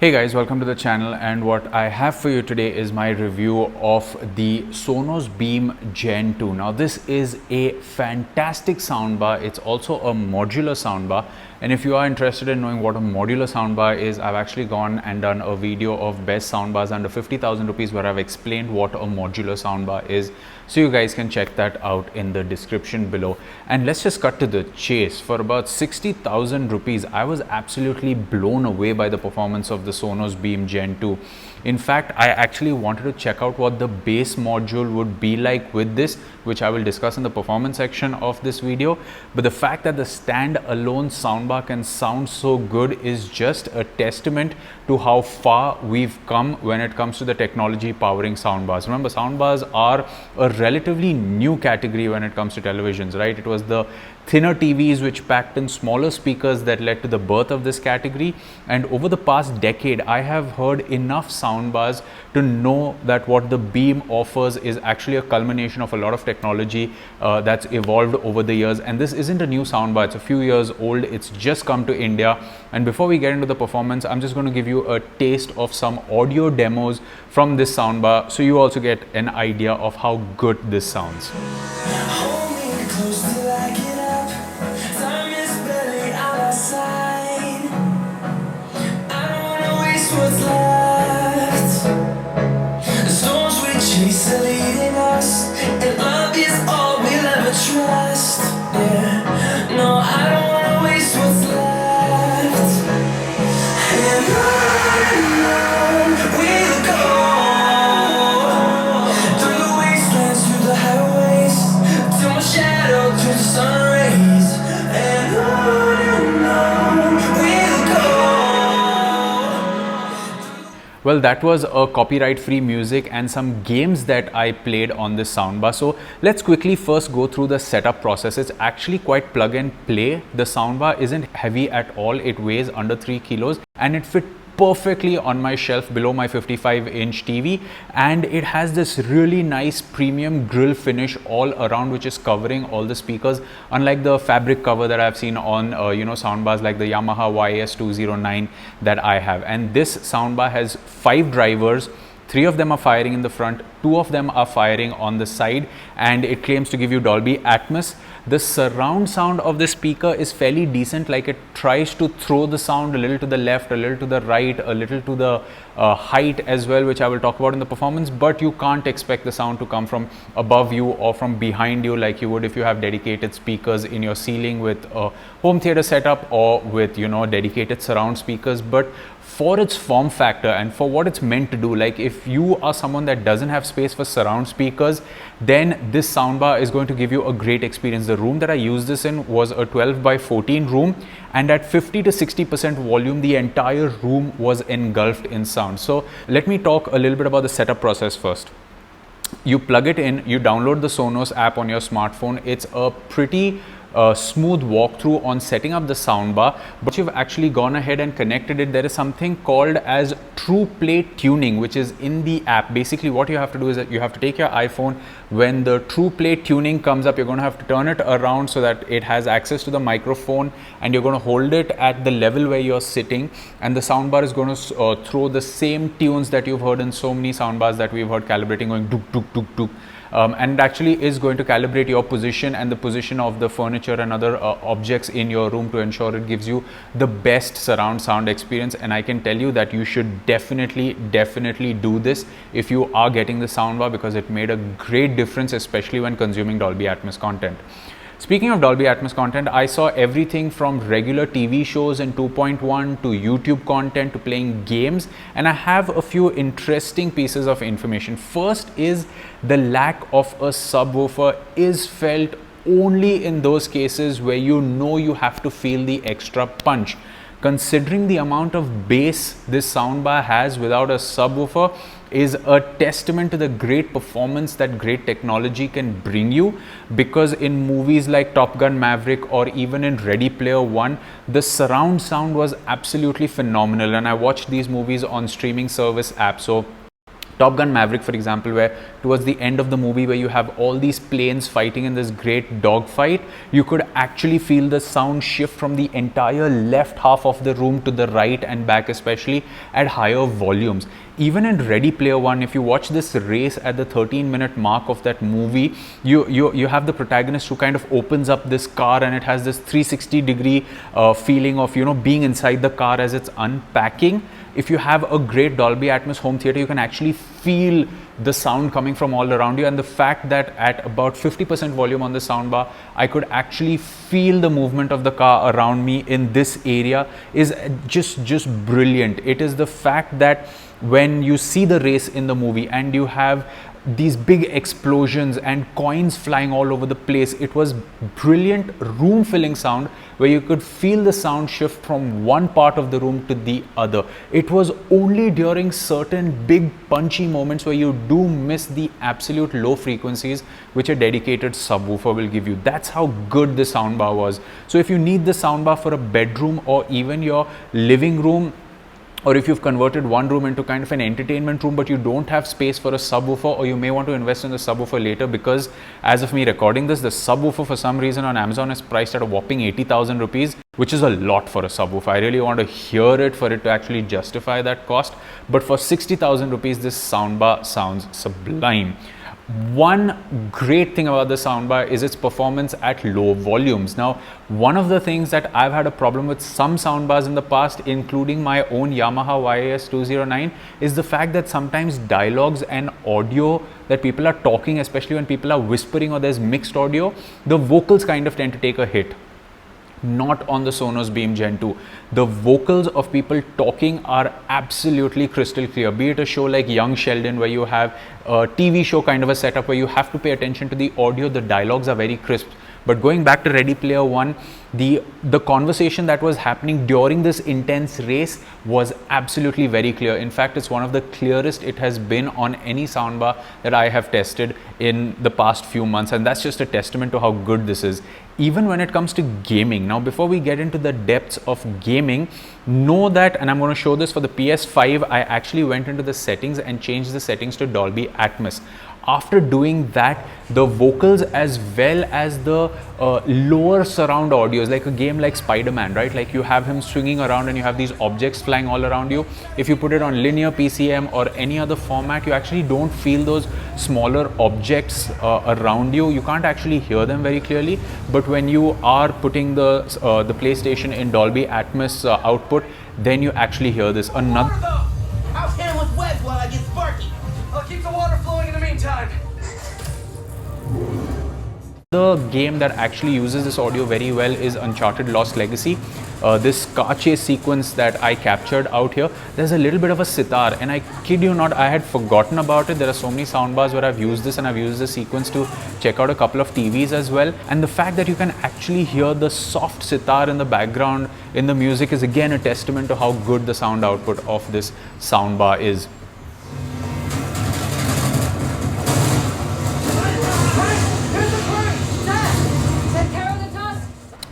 Hey guys, welcome to the channel, and what I have for you today is my review of the Sonos Beam Gen 2. Now this is a fantastic soundbar. It's also a modular soundbar, and if you are interested in knowing what a modular soundbar is, I've actually gone and done a video of best soundbars under 50,000 rupees where I've explained what a modular soundbar is. So you guys can check that out in the description below. And let's just cut to the chase. For about 60,000 rupees, I was absolutely blown away by the performance of the Sonos Beam Gen 2. In fact, I actually wanted to check out what the base module would be like with this, which I will discuss in the performance section of this video. But the fact that the stand-alone soundbar can sound so good is just a testament to how far we've come when it comes to the technology powering soundbars. Remember, soundbars are a relatively new category when it comes to televisions, right? It was the thinner TVs which packed in smaller speakers that led to the birth of this category. And over the past decade, I have heard enough soundbars to know that what the Beam offers is actually a culmination of a lot of technology that's evolved over the years. And this isn't a new soundbar, it's a few years old. It's just come to India. And before we get into the performance, I'm just going to give you a taste of some audio demos from this soundbar so you also get an idea of how good this sounds. What's left? The storms we chase are leading us, and love is all we'll ever trust. Yeah, no, I don't wanna waste what's left. And on we'll go, through the wastelands, through the highways, till my shadow turns to sun rays. And on we'll go. Well, that was a copyright-free music and some games that I played on this soundbar. So let's quickly first go through the setup process. It's actually quite plug and play. The soundbar isn't heavy at all. It weighs under 3 kilos and it fit perfectly on my shelf below my 55-inch TV, and it has this really nice premium grill finish all around, which is covering all the speakers, unlike the fabric cover that I've seen on soundbars like the Yamaha YS209 that I have. And this soundbar has 5 drivers. 3 of them are firing in the front, 2 of them are firing on the side, and it claims to give you Dolby Atmos. The surround sound of the speaker is fairly decent, like it tries to throw the sound a little to the left, a little to the right, a little to the height as well, which I will talk about in the performance, but you can't expect the sound to come from above you or from behind you like you would if you have dedicated speakers in your ceiling with a home theater setup or with dedicated surround speakers. But for its form factor and for what it's meant to do, like if you are someone that doesn't have space for surround speakers, then this soundbar is going to give you a great experience. The room that I used this in was a 12 by 14 room, and at 50 to 60% volume, the entire room was engulfed in sound. So let me talk a little bit about the setup process first. You plug it in, you download the Sonos app on your smartphone. It's a pretty smooth walkthrough on setting up the soundbar, but you've actually gone ahead and connected it. There is something called as True Play tuning, which is in the app. Basically what you have to do is that you have to take your iPhone. When the True Play tuning comes up, you're going to have to turn it around so that it has access to the microphone, and you're going to hold it at the level where you're sitting, and the soundbar is going to throw the same tunes that you've heard in so many soundbars that we've heard calibrating, going duk duk duk duk. And it actually is going to calibrate your position and the position of the furniture and other objects in your room to ensure it gives you the best surround sound experience. And I can tell you that you should definitely do this if you are getting the soundbar, because it made a great difference, especially when consuming Dolby Atmos content. Speaking of Dolby Atmos content, I saw everything from regular TV shows in 2.1 to YouTube content to playing games, and I have a few interesting pieces of information. First is the lack of a subwoofer is felt only in those cases where you have to feel the extra punch. Considering the amount of bass this soundbar has without a subwoofer is a testament to the great performance that great technology can bring you, because in movies like Top Gun Maverick or even in Ready Player One, the surround sound was absolutely phenomenal. And I watched these movies on streaming service apps. So Top Gun Maverick, for example, where towards the end of the movie where you have all these planes fighting in this great dogfight, you could actually feel the sound shift from the entire left half of the room to the right and back, especially at higher volumes. Even in Ready Player One, if you watch this race at the 13-minute mark of that movie, you have the protagonist who kind of opens up this car, and it has this 360-degree feeling of, you know, being inside the car as it's unpacking. If you have a great Dolby Atmos home theater, you can actually feel the sound coming from all around you, and the fact that at about 50% volume on the soundbar, I could actually feel the movement of the car around me in this area is just brilliant. It is the fact that when you see the race in the movie and you have these big explosions and coins flying all over the place, it was brilliant room filling sound where you could feel the sound shift from one part of the room to the other. It was only during certain big punchy moments where you do miss the absolute low frequencies which a dedicated subwoofer will give you. That's how good the soundbar was. So if you need the soundbar for a bedroom or even your living room, or if you've converted one room into kind of an entertainment room but you don't have space for a subwoofer, or you may want to invest in the subwoofer later, because as of me recording this, the subwoofer for some reason on Amazon is priced at a whopping 80,000 rupees, which is a lot for a subwoofer. I really want to hear it for it to actually justify that cost, but for 60,000 rupees this soundbar sounds sublime. One great thing about the soundbar is its performance at low volumes. Now, one of the things that I've had a problem with some soundbars in the past, including my own Yamaha YAS209, is the fact that sometimes dialogues and audio that people are talking, especially when people are whispering or there's mixed audio, the vocals kind of tend to take a hit. Not on the Sonos Beam Gen 2. The vocals of people talking are absolutely crystal clear. Be it a show like Young Sheldon, where you have a TV show kind of a setup where you have to pay attention to the audio, the dialogues are very crisp. But going back to Ready Player One, the conversation that was happening during this intense race was absolutely very clear. In fact, it's one of the clearest it has been on any soundbar that I have tested in the past few months, and that's just a testament to how good this is. Even when it comes to gaming. Now, before we get into the depths of gaming, know that, and I'm going to show this for the PS5, I actually went into the settings and changed the settings to Dolby Atmos. After doing that, the vocals as well as the lower surround audios, like a game like Spider-Man, right? Like you have him swinging around and you have these objects flying all around you. If you put it on linear PCM or any other format, you actually don't feel those smaller objects around you. You can't actually hear them very clearly. But when you are putting the PlayStation in Dolby Atmos output, then you actually hear this. Another How's hand with webs while I get Sparky? I'll keep the water flowing in the meantime. The game that actually uses this audio very well is Uncharted Lost Legacy. This car chase sequence that I captured out here, there's a little bit of a sitar, and I kid you not, I had forgotten about it. There are so many soundbars where I've used this, and I've used this sequence to check out a couple of TVs as well. And the fact that you can actually hear the soft sitar in the background in the music is again a testament to how good the sound output of this soundbar is.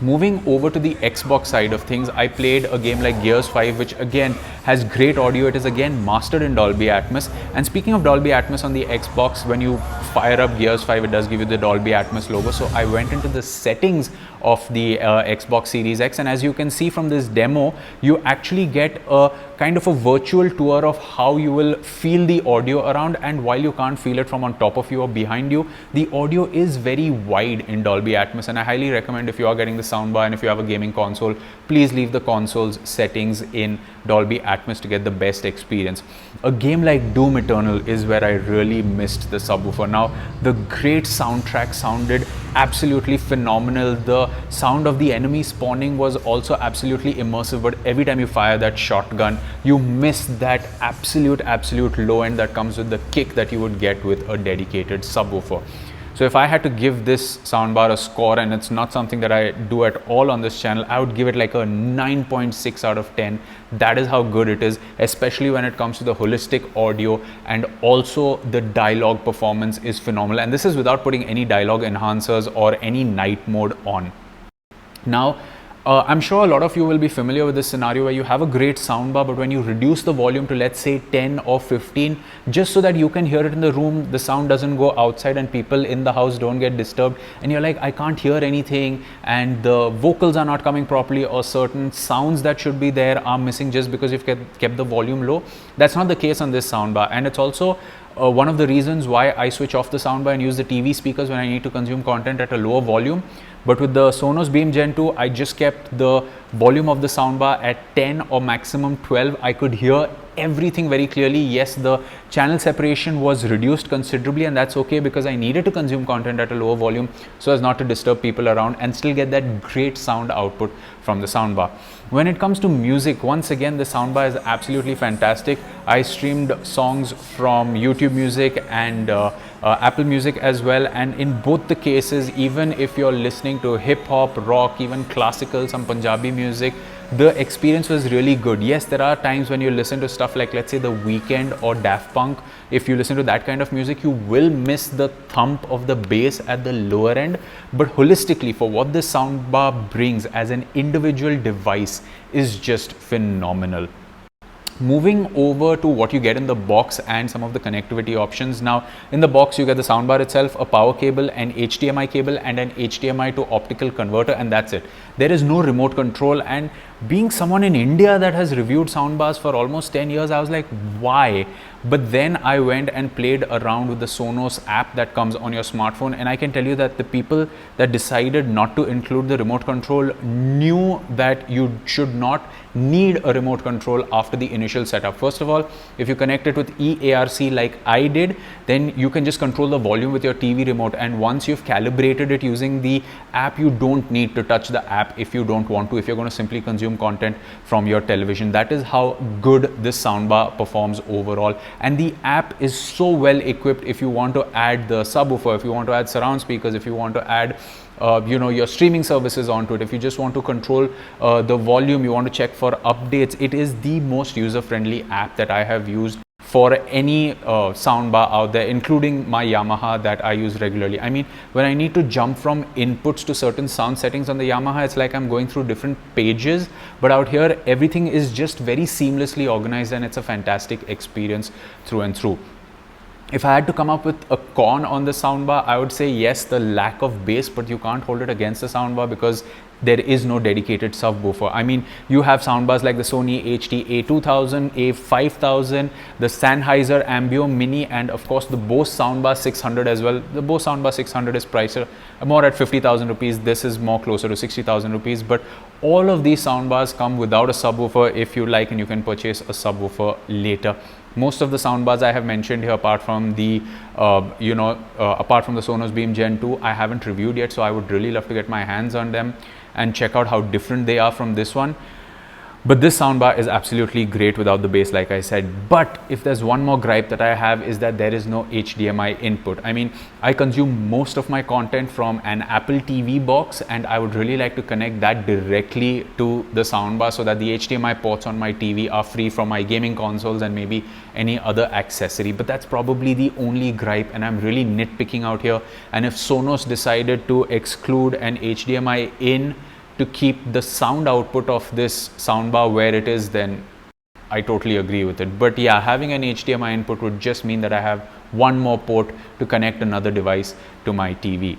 Moving over to the Xbox side of things, I played a game like Gears 5, which again has great audio. It is again mastered in Dolby Atmos. And speaking of Dolby Atmos on the Xbox, when you fire up Gears 5, it does give you the Dolby Atmos logo. So I went into the settings of the Xbox Series X, and as you can see from this demo, you actually get a kind of a virtual tour of how you will feel the audio around. And while you can't feel it from on top of you or behind you, the audio is very wide in Dolby Atmos, and I highly recommend, if you are getting the soundbar and if you have a gaming console, please leave the console's settings in Dolby Atmos to get the best experience. A game like Doom Eternal is where I really missed the subwoofer. Now, the great soundtrack sounded absolutely phenomenal. The sound of the enemy spawning was also absolutely immersive, but every time you fire that shotgun, you miss that absolute low end that comes with the kick that you would get with a dedicated subwoofer. So if I had to give this soundbar a score, and it's not something that I do at all on this channel, I would give it like a 9.6 out of 10. That is how good it is, especially when it comes to the holistic audio, and also the dialogue performance is phenomenal. And this is without putting any dialogue enhancers or any night mode on. Now, I'm sure a lot of you will be familiar with this scenario where you have a great soundbar, but when you reduce the volume to, let's say, 10 or 15, just so that you can hear it in the room, the sound doesn't go outside and people in the house don't get disturbed, and you're like, I can't hear anything, and the vocals are not coming properly, or certain sounds that should be there are missing just because you've kept the volume low. That's not the case on this soundbar, and it's also one of the reasons why I switch off the soundbar and use the TV speakers when I need to consume content at a lower volume. But with the Sonos Beam Gen 2, I just kept the volume of the soundbar at 10 or maximum 12. I could hear everything very clearly. Yes, the channel separation was reduced considerably, and that's okay because I needed to consume content at a lower volume so as not to disturb people around and still get that great sound output from the soundbar. When it comes to music, once again, the soundbar is absolutely fantastic. I streamed songs from YouTube Music and Apple Music as well, and in both the cases, even if you're listening to hip hop, rock, even classical, some Punjabi music, the experience was really good. Yes, there are times when you listen to stuff like, let's say, The Weeknd or Daft Punk. If you listen to that kind of music, you will miss the thump of the bass at the lower end. But holistically, for what this soundbar brings as an individual device is just phenomenal. Moving over to what you get in the box and some of the connectivity options. Now, in the box, you get the soundbar itself, a power cable, an HDMI cable, and an HDMI to optical converter, and that's it. There is no remote control, and being someone in India that has reviewed soundbars for almost 10 years, I was like, why? But then I went and played around with the Sonos app that comes on your smartphone, and I can tell you that the people that decided not to include the remote control knew that you should not need a remote control after the initial setup. First of all, if you connect it with eARC like I did, then you can just control the volume with your TV remote, and once you've calibrated it using the app, you don't need to touch the app if you don't want to, if you're going to simply consume content from your television. That is how good this soundbar performs overall, and the app is so well equipped. If you want to add the subwoofer, if you want to add surround speakers, if you want to add your streaming services onto it, if you just want to control the volume, you want to check for updates, it is the most user-friendly app that I have used for any soundbar out there, including my Yamaha that I use regularly. I mean, when I need to jump from inputs to certain sound settings on the Yamaha, it's like I'm going through different pages, but out here everything is just very seamlessly organized, and it's a fantastic experience through and through. If I had to come up with a con on the soundbar, I would say yes, the lack of bass, but you can't hold it against the soundbar because there is no dedicated subwoofer. I mean, you have soundbars like the Sony HD A2000, A5000, the Sennheiser Ambio Mini, and of course the Bose Soundbar 600 as well. The Bose Soundbar 600 is priced more at 50,000 rupees. This is more closer to 60,000 rupees. But all of these soundbars come without a subwoofer if you like, and you can purchase a subwoofer later. Most of the soundbars I have mentioned here, apart from the Sonos Beam Gen 2, I haven't reviewed yet, so I would really love to get my hands on them and check out how different they are from this one. But this soundbar is absolutely great without the bass, like I said. But if there's one more gripe that I have, is that there is no HDMI input. I mean, I consume most of my content from an Apple TV box, and I would really like to connect that directly to the soundbar so that the HDMI ports on my TV are free from my gaming consoles and maybe any other accessory. But that's probably the only gripe, and I'm really nitpicking out here. And if Sonos decided to exclude an HDMI in to keep the sound output of this soundbar where it is, then I totally agree with it. But yeah, having an HDMI input would just mean that I have one more port to connect another device to my TV.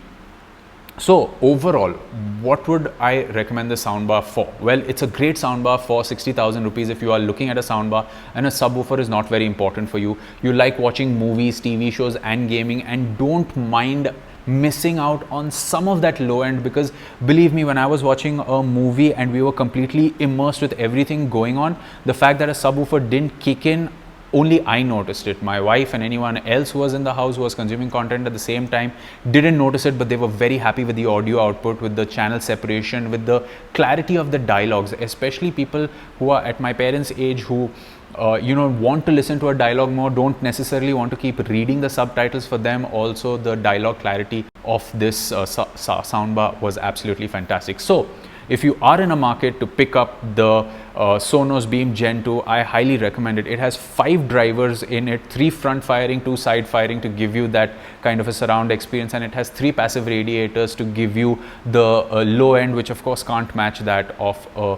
So overall, what would I recommend the soundbar for? Well, it's a great soundbar for 60,000 rupees if you are looking at a soundbar and a subwoofer is not very important for you. You like watching movies, TV shows and gaming, and don't mind missing out on some of that low end, because believe me, when I was watching a movie and we were completely immersed with everything going on, the fact that a subwoofer didn't kick in, only I noticed it. My wife and anyone else who was in the house who was consuming content at the same time didn't notice it, but they were very happy with the audio output, with the channel separation, with the clarity of the dialogues, especially people who are at my parents' age who want to listen to a dialogue more, don't necessarily want to keep reading the subtitles. For them also, the dialogue clarity of this soundbar was absolutely fantastic. So if you are in a market to pick up the Sonos Beam Gen 2. I highly recommend it. It has 5 drivers in it, 3 front firing, 2 side firing to give you that kind of a surround experience, and it has 3 passive radiators to give you the low end, which of course can't match that of a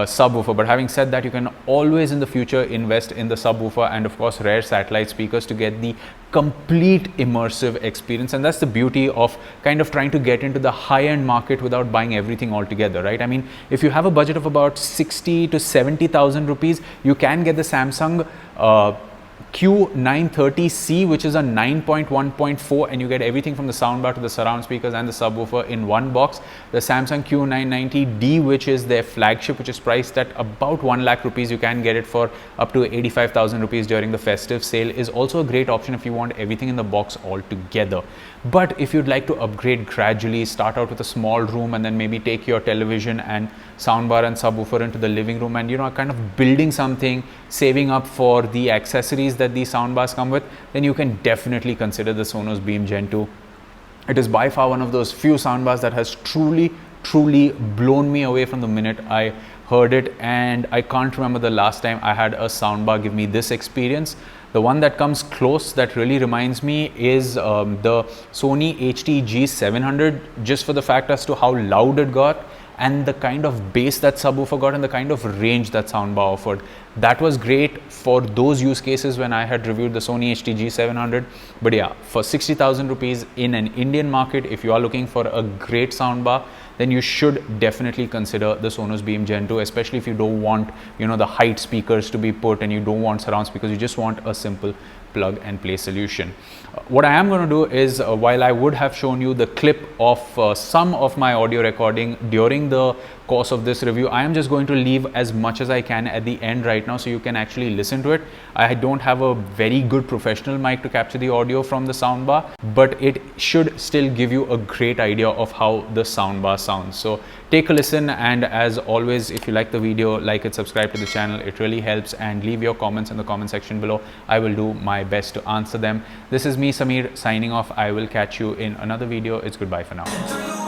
subwoofer. But having said that, you can always in the future invest in the subwoofer and of course rare satellite speakers to get the complete immersive experience. And that's the beauty of kind of trying to get into the high-end market without buying everything altogether, right? I mean, if you have a budget of about 60 to 70,000 rupees, you can get the Samsung Q930C, which is a 9.1.4, and you get everything from the soundbar to the surround speakers and the subwoofer in one box. The Samsung Q990D, which is their flagship, which is priced at about 1 lakh rupees, you can get it for up to 85,000 rupees during the festive sale, is also a great option if you want everything in the box altogether. But if you'd like to upgrade gradually, start out with a small room and then maybe take your television and soundbar and subwoofer into the living room and, you know, kind of building something, saving up for the accessories that these soundbars come with, then you can definitely consider the Sonos Beam Gen 2. It is by far one of those few soundbars that has truly blown me away from the minute I heard it, and I can't remember the last time I had a soundbar give me this experience. The one that comes close that really reminds me is the Sony HT-G700, just for the fact as to how loud it got and the kind of bass that subwoofer got and the kind of range that soundbar offered. That was great for those use cases when I had reviewed the Sony HT-G700. But yeah, for 60,000 rupees in an Indian market, if you are looking for a great soundbar, then you should definitely consider the Sonos Beam Gen 2, especially if you don't want, you know, the height speakers to be put and you don't want surround speakers, you just want a simple plug and play solution. What I am going to do is, while I would have shown you the clip of some of my audio recording during the course of this review, I am just going to leave as much as I can at the end right now so you can actually listen to it. I don't have a very good professional mic to capture the audio from the soundbar, but it should still give you a great idea of how the soundbar sounds. So take a listen, and as always, if you like the video, like it, subscribe to the channel, it really helps, and leave your comments in the comment section below. I will do my best to answer them. This is me, Samir, signing off. I will catch you in another video. It's goodbye for now.